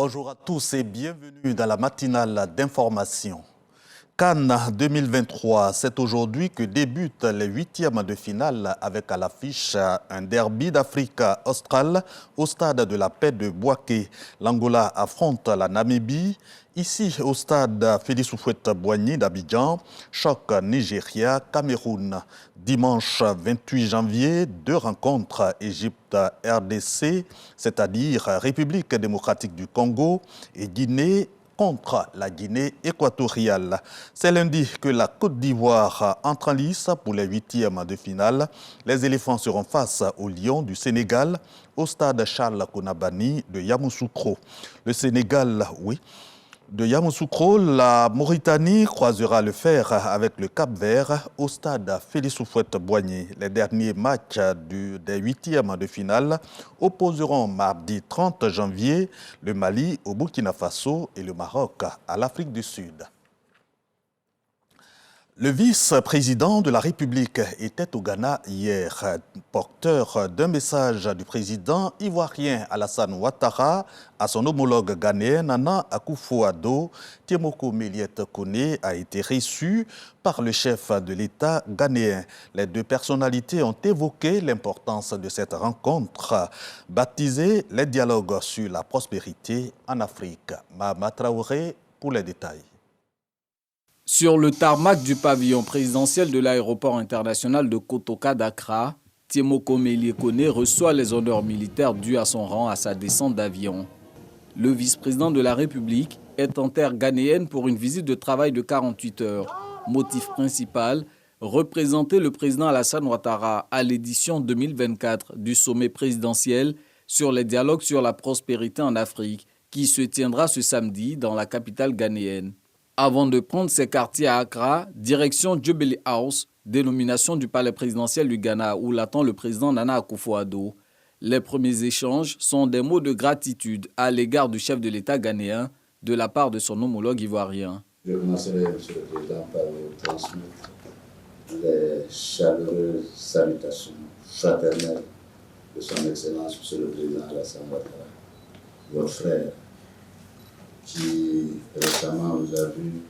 Bonjour à tous et bienvenue dans la matinale d'information. Cannes 2023, c'est aujourd'hui que débutent les huitièmes de finale avec à l'affiche un derby d'Afrique australe au stade de la Paix de Bouaké. L'Angola affronte la Namibie. Ici, au stade Félix Houphouët-Boigny d'Abidjan, choc Nigeria-Cameroun. Dimanche 28 janvier, deux rencontres Égypte-RDC, c'est-à-dire République démocratique du Congo et Guinée contre la Guinée équatoriale. C'est lundi que la Côte d'Ivoire entre en lice pour les huitièmes de finale. Les éléphants seront face aux Lions du Sénégal au stade Charles Kounabani de Yamoussoukro. Le Sénégal, oui. De Yamoussoukro, la Mauritanie croisera le fer avec le Cap-Vert au stade Félix Houphouët-Boigny. Les derniers matchs des huitièmes de finale opposeront mardi 30 janvier le Mali au Burkina Faso et le Maroc à l'Afrique du Sud. Le vice-président de la République était au Ghana hier, porteur d'un message du président ivoirien Alassane Ouattara à son homologue ghanéen Nana Akufo-Addo. Témoko Méliette Koné a été reçu par le chef de l'État ghanéen. Les deux personnalités ont évoqué l'importance de cette rencontre, baptisée les dialogues sur la prospérité en Afrique. Mahama Traoré pour les détails. Sur le tarmac du pavillon présidentiel de l'aéroport international de Kotoka d'Accra, Témoko Méliette Koné reçoit les honneurs militaires dus à son rang à sa descente d'avion. Le vice-président de la République est en terre ghanéenne pour une visite de travail de 48 heures. Motif principal, représenter le président Alassane Ouattara à l'édition 2024 du sommet présidentiel sur les dialogues sur la prospérité en Afrique qui se tiendra ce samedi dans la capitale ghanéenne. Avant de prendre ses quartiers à Accra, direction Jubilee House, dénomination du palais présidentiel du Ghana où l'attend le président Nana Akufo-Addo. Les premiers échanges sont des mots de gratitude à l'égard du chef de l'État ghanéen de la part de son homologue ivoirien. Je commencerai, Monsieur le Président, par vous transmettre les chaleureuses salutations fraternelles de son Excellence, Monsieur le Président Alassane Ouattara, votre frère, qui récemment vous a vu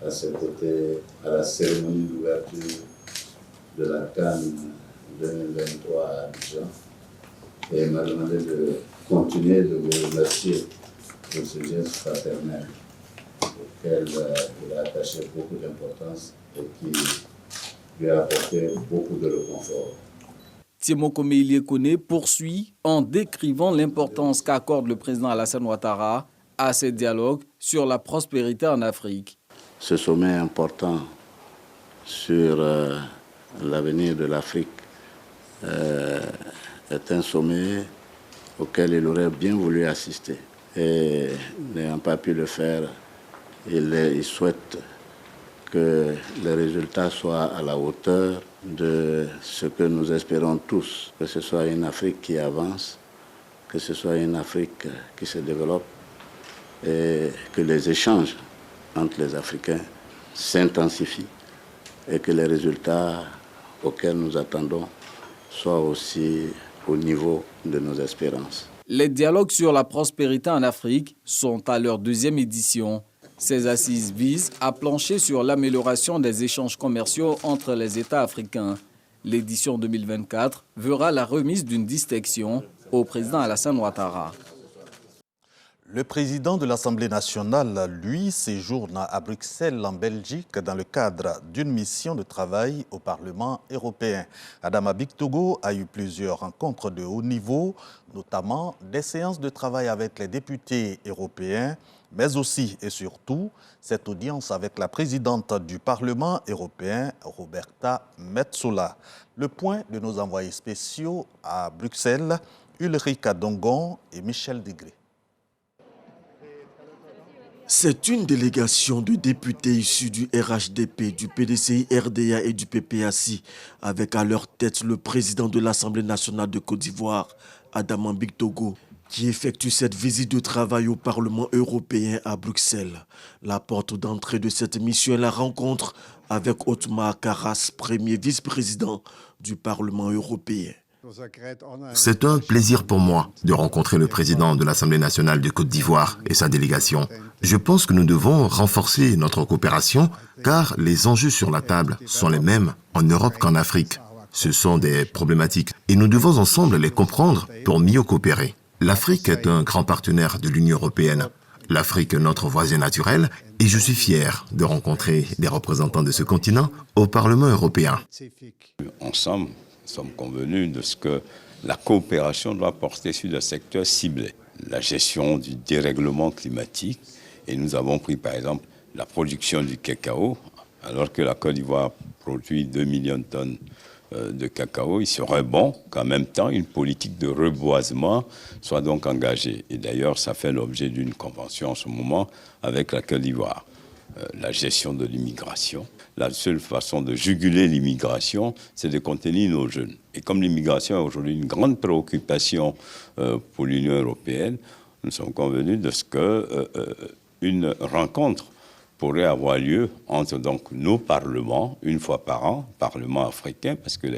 à ses côtés à la cérémonie d'ouverture de la Cannes 2023 à Abidjan et m'a demandé de continuer de vous remercier pour ce geste fraternel auquel il a attaché beaucoup d'importance et qui lui a apporté beaucoup de réconfort. Témoko Méliette Koné poursuit en décrivant l'importance qu'accorde le président Alassane Ouattara à ces dialogues sur la prospérité en Afrique. Ce sommet important sur l'avenir de l'Afrique est un sommet auquel il aurait bien voulu assister. Et n'ayant pas pu le faire, il souhaite que les résultats soient à la hauteur de ce que nous espérons tous, que ce soit une Afrique qui avance, que ce soit une Afrique qui se développe, et que les échanges entre les Africains s'intensifient et que les résultats auxquels nous attendons soient aussi au niveau de nos espérances. Les dialogues sur la prospérité en Afrique sont à leur deuxième édition. Ces assises visent à plancher sur l'amélioration des échanges commerciaux entre les États africains. L'édition 2024 verra la remise d'une distinction au président Alassane Ouattara. Le président de l'Assemblée nationale, lui, séjourne à Bruxelles, en Belgique, dans le cadre d'une mission de travail au Parlement européen. Adama Bictogo a eu plusieurs rencontres de haut niveau, notamment des séances de travail avec les députés européens, mais aussi et surtout cette audience avec la présidente du Parlement européen, Roberta Metsola. Le point de nos envoyés spéciaux à Bruxelles, Ulrika Dongon et Michel Degré. C'est une délégation de députés issus du RHDP, du PDCI, RDA et du PPAC, avec à leur tête le président de l'Assemblée nationale de Côte d'Ivoire, Adama Bictogo, qui effectue cette visite de travail au Parlement européen à Bruxelles. La porte d'entrée de cette mission est la rencontre avec Otmar Karas, premier vice-président du Parlement européen. C'est un plaisir pour moi de rencontrer le président de l'Assemblée nationale de Côte d'Ivoire et sa délégation. Je pense que nous devons renforcer notre coopération car les enjeux sur la table sont les mêmes en Europe qu'en Afrique. Ce sont des problématiques et nous devons ensemble les comprendre pour mieux coopérer. L'Afrique est un grand partenaire de l'Union européenne. L'Afrique est notre voisin naturel et je suis fier de rencontrer des représentants de ce continent au Parlement européen. Ensemble, nous sommes convenus de ce que la coopération doit porter sur des secteurs ciblés. La gestion du dérèglement climatique, et nous avons pris par exemple la production du cacao, alors que la Côte d'Ivoire produit 2 millions de tonnes de cacao, il serait bon qu'en même temps une politique de reboisement soit donc engagée. Et d'ailleurs, ça fait l'objet d'une convention en ce moment avec la Côte d'Ivoire. La gestion de l'immigration. La seule façon de juguler l'immigration, c'est de contenir nos jeunes. Et comme l'immigration est aujourd'hui une grande préoccupation pour l'Union européenne, nous sommes convenus de ce qu'une rencontre pourrait avoir lieu entre donc nos parlements, une fois par an, Parlement africain, parce que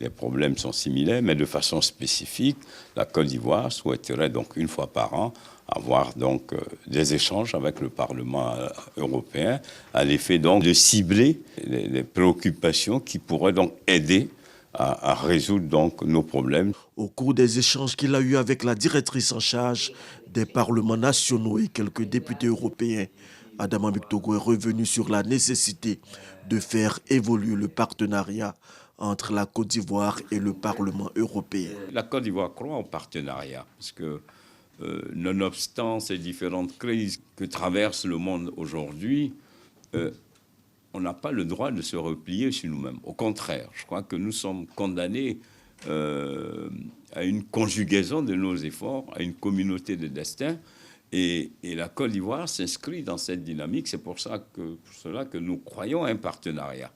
les problèmes sont similaires, mais de façon spécifique, la Côte d'Ivoire souhaiterait donc une fois par an avoir donc des échanges avec le Parlement européen à l'effet donc de cibler les préoccupations qui pourraient donc aider à résoudre donc nos problèmes. Au cours des échanges qu'il a eus avec la directrice en charge des parlements nationaux et quelques députés européens, Adama Bictogo est revenu sur la nécessité de faire évoluer le partenariat entre la Côte d'Ivoire et le Parlement européen. La Côte d'Ivoire croit au partenariat, parce que nonobstant ces différentes crises que traverse le monde aujourd'hui, on n'a pas le droit de se replier sur nous-mêmes. Au contraire, je crois que nous sommes condamnés à une conjugaison de nos efforts, à une communauté de destin. Et la Côte d'Ivoire s'inscrit dans cette dynamique. C'est pour cela que nous croyons à un partenariat.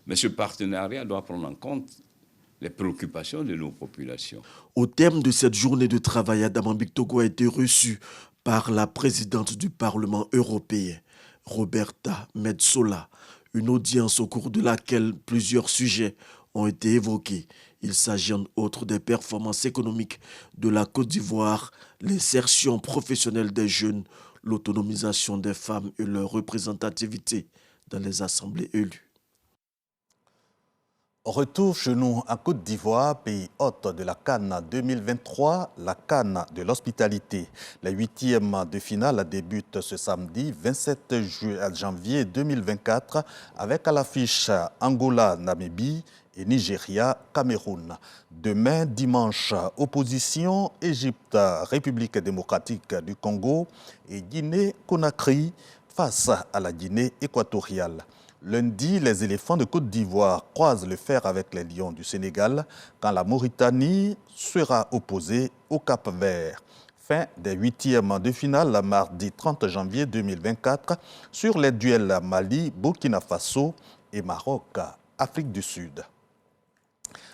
Mais ce partenariat doit prendre en compte les préoccupations de nos populations. Au terme de cette journée de travail, Adama Bictogo a été reçu par la présidente du Parlement européen, Roberta Metsola. Une audience au cours de laquelle plusieurs sujets ont été évoqués. Il s'agit en outre des performances économiques de la Côte d'Ivoire, l'insertion professionnelle des jeunes, l'autonomisation des femmes et leur représentativité dans les assemblées élues. Retour chez nous en Côte d'Ivoire, pays hôte de la CAN 2023, la CAN de l'hospitalité. Les 8e de finale débutent ce samedi 27 janvier 2024 avec à l'affiche Angola, Namibie et Nigeria, Cameroun. Demain, dimanche, opposition, Égypte, République démocratique du Congo et Guinée-Conakry face à la Guinée équatoriale. Lundi, les éléphants de Côte d'Ivoire croisent le fer avec les lions du Sénégal quand la Mauritanie sera opposée au Cap-Vert. Fin des 8e de finale mardi 30 janvier 2024 sur les duels Mali, Burkina Faso et Maroc, Afrique du Sud.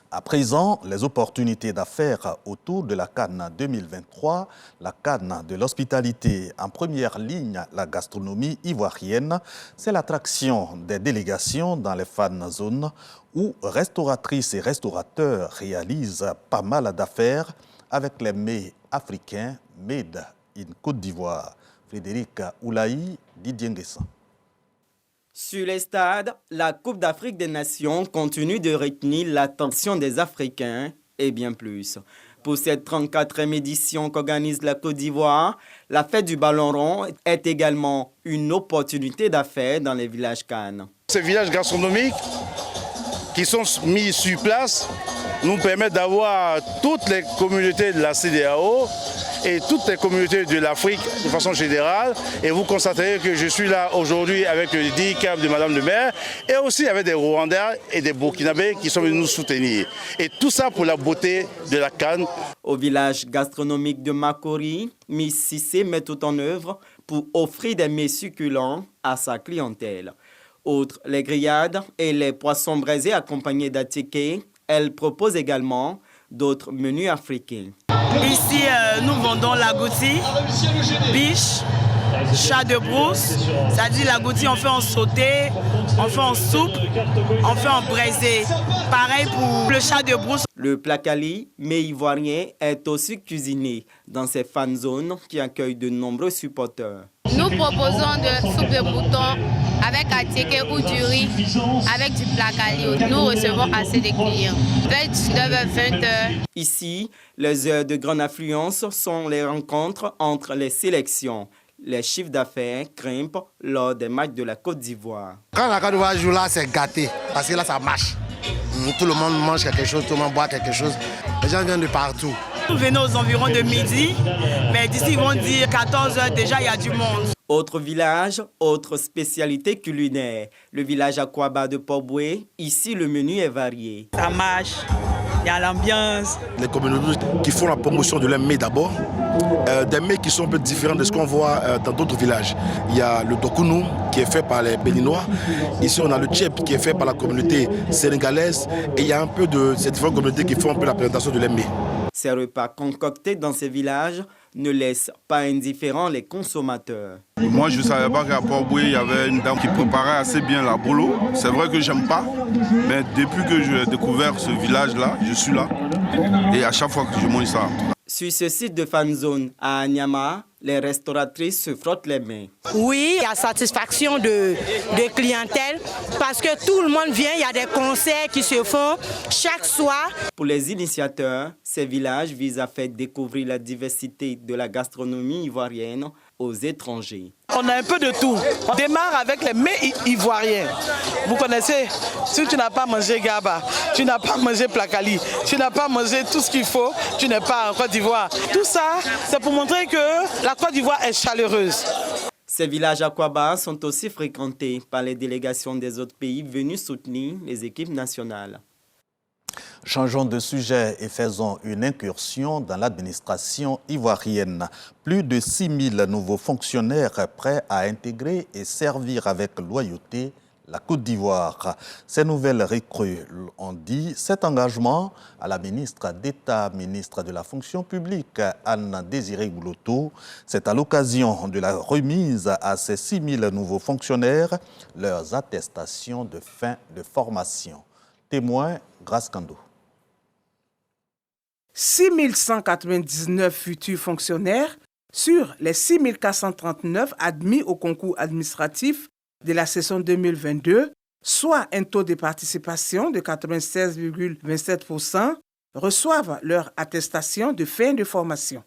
À présent, les opportunités d'affaires autour de la CAN 2023, la CAN de l'hospitalité. En première ligne, la gastronomie ivoirienne, c'est l'attraction des délégations dans les fan zones où restauratrices et restaurateurs réalisent pas mal d'affaires avec les mets africains made in Côte d'Ivoire. Frédéric Oulaï, Didier Nguessan. Sur les stades, la Coupe d'Afrique des Nations continue de retenir l'attention des Africains et bien plus. Pour cette 34e édition qu'organise la Côte d'Ivoire, la fête du ballon rond est également une opportunité d'affaires dans les villages CAN. Ces villages gastronomiques qui sont mis sur place nous permettent d'avoir toutes les communautés de la CEDEAO et toutes les communautés de l'Afrique de façon générale. Et vous constaterez que je suis là aujourd'hui avec le handicap de Madame le maire et aussi avec des Rwandais et des Burkinabés qui sont venus nous soutenir. Et tout ça pour la beauté de la CAN. Au village gastronomique de Makori, Miss Cissé met tout en œuvre pour offrir des mets succulents à sa clientèle. Outre les grillades et les poissons braisés accompagnés d'atiké, elle propose également d'autres menus africains. Ici, nous vendons l'agouti, biche, chat de brousse, c'est-à-dire l'agouti, on fait en sauté, on fait en soupe, on fait en braisé. Pareil pour le chat de brousse. Le placali, mets ivoirien, est aussi cuisiné dans ces fan zones qui accueillent de nombreux supporters. Nous proposons de soupe de mouton avec attiéké ou du riz avec du placali. Nous recevons assez de clients. 19h-20h. Ici, les heures de grande affluence sont les rencontres entre les sélections. Les chiffres d'affaires grimpent lors des matchs de la Côte d'Ivoire. Quand la Côte d'Ivoire joue là, c'est gâté parce que là, ça marche. Tout le monde mange quelque chose, tout le monde boit quelque chose. Les gens viennent de partout. Nous venons aux environs de midi, mais d'ici ils vont dire 14h déjà, il y a du monde. Autre village, autre spécialité culinaire. Le village Akwaba de Port-Boué. Ici, le menu est varié. Ça marche, il y a l'ambiance. Les communautés qui font la promotion de leurs mets d'abord, des mets qui sont un peu différents de ce qu'on voit dans d'autres villages. Il y a le dokounou qui est fait par les Béninois. Ici, on a le tchèp qui est fait par la communauté sénégalaise. Et il y a un peu de ces différentes communautés qui font un peu la présentation de leurs mets. Ces repas concoctés dans ces villages ne laissent pas indifférents les consommateurs. Moi, je ne savais pas qu'à Port-Boué, il y avait une dame qui préparait assez bien la bolo. C'est vrai que je n'aime pas, mais depuis que j'ai découvert ce village-là, je suis là. Et à chaque fois que je mange ça. Sur ce site de fan zone à Anyama, les restauratrices se frottent les mains. Oui, il y a satisfaction de clientèle parce que tout le monde vient, il y a des concerts qui se font chaque soir. Pour les initiateurs, ces villages visent à faire découvrir la diversité de la gastronomie ivoirienne aux étrangers. On a un peu de tout. On démarre avec les mets ivoiriens. Vous connaissez, si tu n'as pas mangé gaba, tu n'as pas mangé placali, tu n'as pas mangé tout ce qu'il faut, tu n'es pas en Côte d'Ivoire. Tout ça, c'est pour montrer que la Côte d'Ivoire est chaleureuse. Ces villages Akwaba sont aussi fréquentés par les délégations des autres pays venus soutenir les équipes nationales. Changeons de sujet et faisons une incursion dans l'administration ivoirienne. Plus de 6 000 nouveaux fonctionnaires prêts à intégrer et servir avec loyauté la Côte d'Ivoire. Ces nouvelles recrues ont dit cet engagement à la ministre d'État, ministre de la fonction publique, Anne-Désiré Gouloto. C'est à l'occasion de la remise à ces 6 000 nouveaux fonctionnaires leurs attestations de fin de formation. Témoin, Grace Kando. 6 199 futurs fonctionnaires sur les 6 439 admis au concours administratif de la session 2022, soit un taux de participation de 96,27%, reçoivent leur attestation de fin de formation.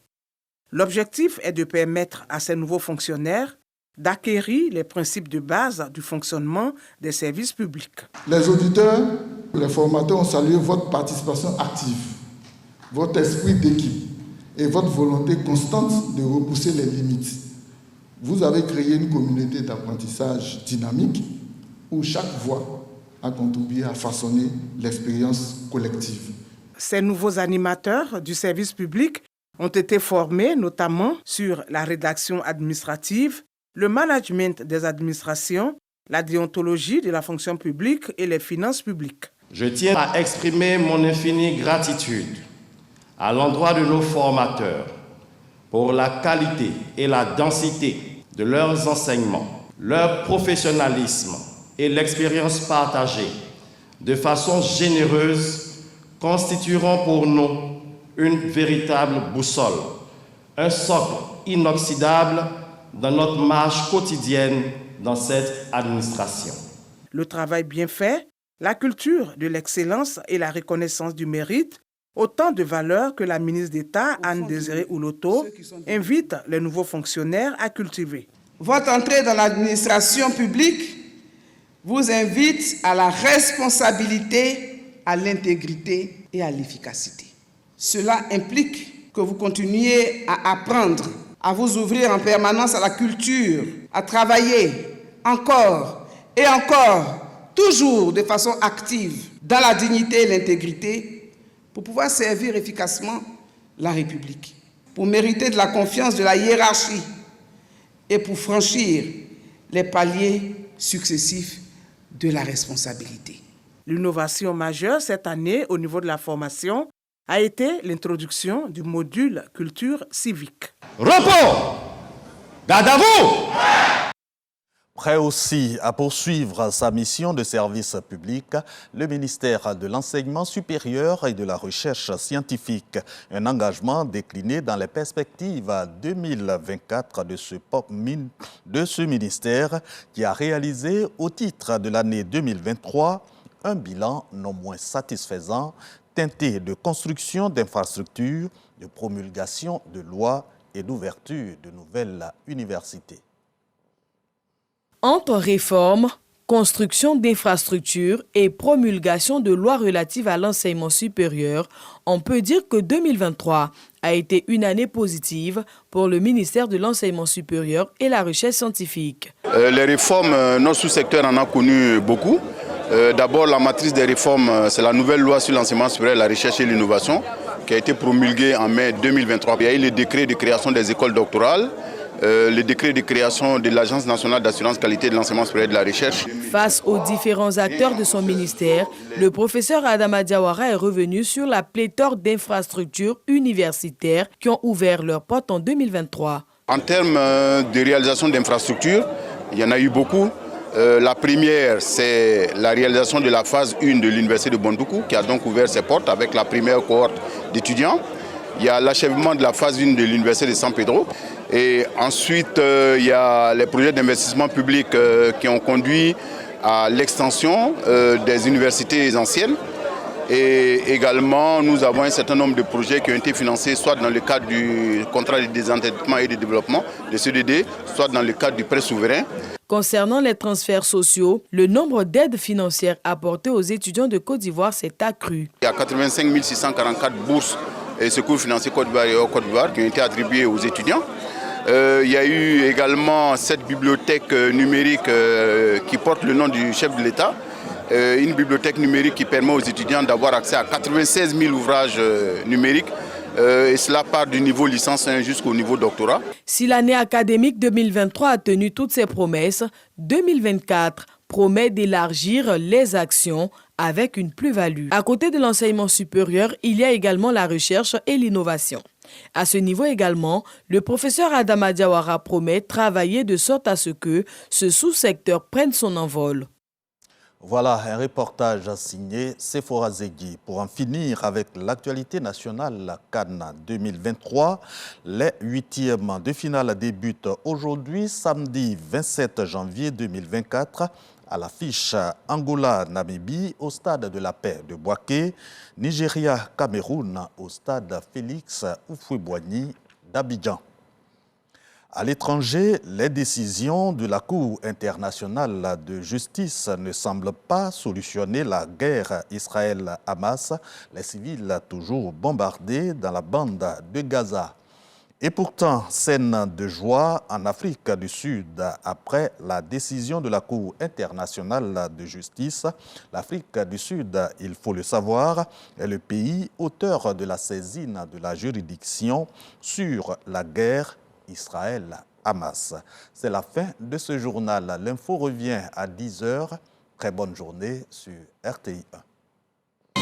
L'objectif est de permettre à ces nouveaux fonctionnaires d'acquérir les principes de base du fonctionnement des services publics. Les auditeurs, les formateurs ont salué votre participation active, votre esprit d'équipe et votre volonté constante de repousser les limites. Vous avez créé une communauté d'apprentissage dynamique où chaque voix a contribué à façonner l'expérience collective. Ces nouveaux animateurs du service public ont été formés notamment sur la rédaction administrative, le management des administrations, la déontologie de la fonction publique et les finances publiques. Je tiens à exprimer mon infinie gratitude à l'endroit de nos formateurs pour la qualité et la densité de leurs enseignements, leur professionnalisme et l'expérience partagée de façon généreuse constitueront pour nous une véritable boussole, un socle inoxydable dans notre marche quotidienne dans cette administration. Le travail bien fait, la culture de l'excellence et la reconnaissance du mérite, autant de valeurs que la ministre d'État, Anne-Désiré Gouloto, invite les nouveaux fonctionnaires à cultiver. Votre entrée dans l'administration publique vous invite à la responsabilité, à l'intégrité et à l'efficacité. Cela implique que vous continuiez à apprendre, à vous ouvrir en permanence à la culture, à travailler encore et encore, toujours de façon active, dans la dignité et l'intégrité, pour pouvoir servir efficacement la République, pour mériter de la confiance de la hiérarchie et pour franchir les paliers successifs de la responsabilité. L'innovation majeure cette année au niveau de la formation a été l'introduction du module culture civique. Repos Garde à vous! Prêt aussi à poursuivre sa mission de service public, le ministère de l'Enseignement supérieur et de la Recherche scientifique. Un engagement décliné dans les perspectives 2024 de ce ministère qui a réalisé au titre de l'année 2023 un bilan non moins satisfaisant, teinté de construction d'infrastructures, de promulgation de lois et d'ouverture de nouvelles universités. Entre réformes, construction d'infrastructures et promulgation de lois relatives à l'enseignement supérieur, on peut dire que 2023 a été une année positive pour le ministère de l'Enseignement supérieur et la Recherche scientifique. Les réformes, notre sous-secteur en a connu beaucoup. D'abord, la matrice des réformes, c'est la nouvelle loi sur l'enseignement supérieur, la recherche et l'innovation qui a été promulguée en mai 2023. Il y a eu le décret de création des écoles doctorales, le décret de création de l'Agence nationale d'assurance qualité de l'enseignement supérieur et de la recherche. Face aux différents acteurs de son ministère, le professeur Adama Diawara est revenu sur la pléthore d'infrastructures universitaires qui ont ouvert leurs portes en 2023. En termes de réalisation d'infrastructures, il y en a eu beaucoup. La première, c'est la réalisation de la phase 1 de l'université de Bondoukou qui a donc ouvert ses portes avec la première cohorte d'étudiants. Il y a l'achèvement de la phase 1 de l'université de San Pedro. Et ensuite, il y a les projets d'investissement public qui ont conduit à l'extension des universités anciennes. Et également, nous avons un certain nombre de projets qui ont été financés soit dans le cadre du contrat de désendettement et de développement, le CDD, soit dans le cadre du prêt souverain. Concernant les transferts sociaux, le nombre d'aides financières apportées aux étudiants de Côte d'Ivoire s'est accru. Il y a 85 644 bourses et secours financiers Côte d'Ivoire et hors Côte d'Ivoire qui ont été attribués aux étudiants. Il y a eu également cette bibliothèque numérique qui porte le nom du chef de l'État. Une bibliothèque numérique qui permet aux étudiants d'avoir accès à 96 000 ouvrages numériques. Et cela part du niveau licence 1 jusqu'au niveau doctorat. Si l'année académique 2023 a tenu toutes ses promesses, 2024 promet d'élargir les actions avec une plus-value. À côté de l'enseignement supérieur, il y a également la recherche et l'innovation. À ce niveau également, le professeur Adama Diawara promet travailler de sorte à ce que ce sous-secteur prenne son envol. Voilà un reportage signé Sephora Zegui. Pour en finir avec l'actualité nationale, la CAN 2023, les 8e de finale débutent aujourd'hui, samedi 27 janvier 2024, à l'affiche Angola-Namibie au stade de la paix de Bouaké, Nigeria-Cameroun au stade Félix Houphouët-Boigny d'Abidjan. À l'étranger, les décisions de la Cour internationale de justice ne semblent pas solutionner la guerre Israël-Hamas, les civils toujours bombardés dans la bande de Gaza. Et pourtant, scène de joie en Afrique du Sud après la décision de la Cour internationale de justice. L'Afrique du Sud, il faut le savoir, est le pays auteur de la saisine de la juridiction sur la guerre Israël-Hamas. C'est la fin de ce journal. L'info revient à 10 h. Très bonne journée sur RTI 1.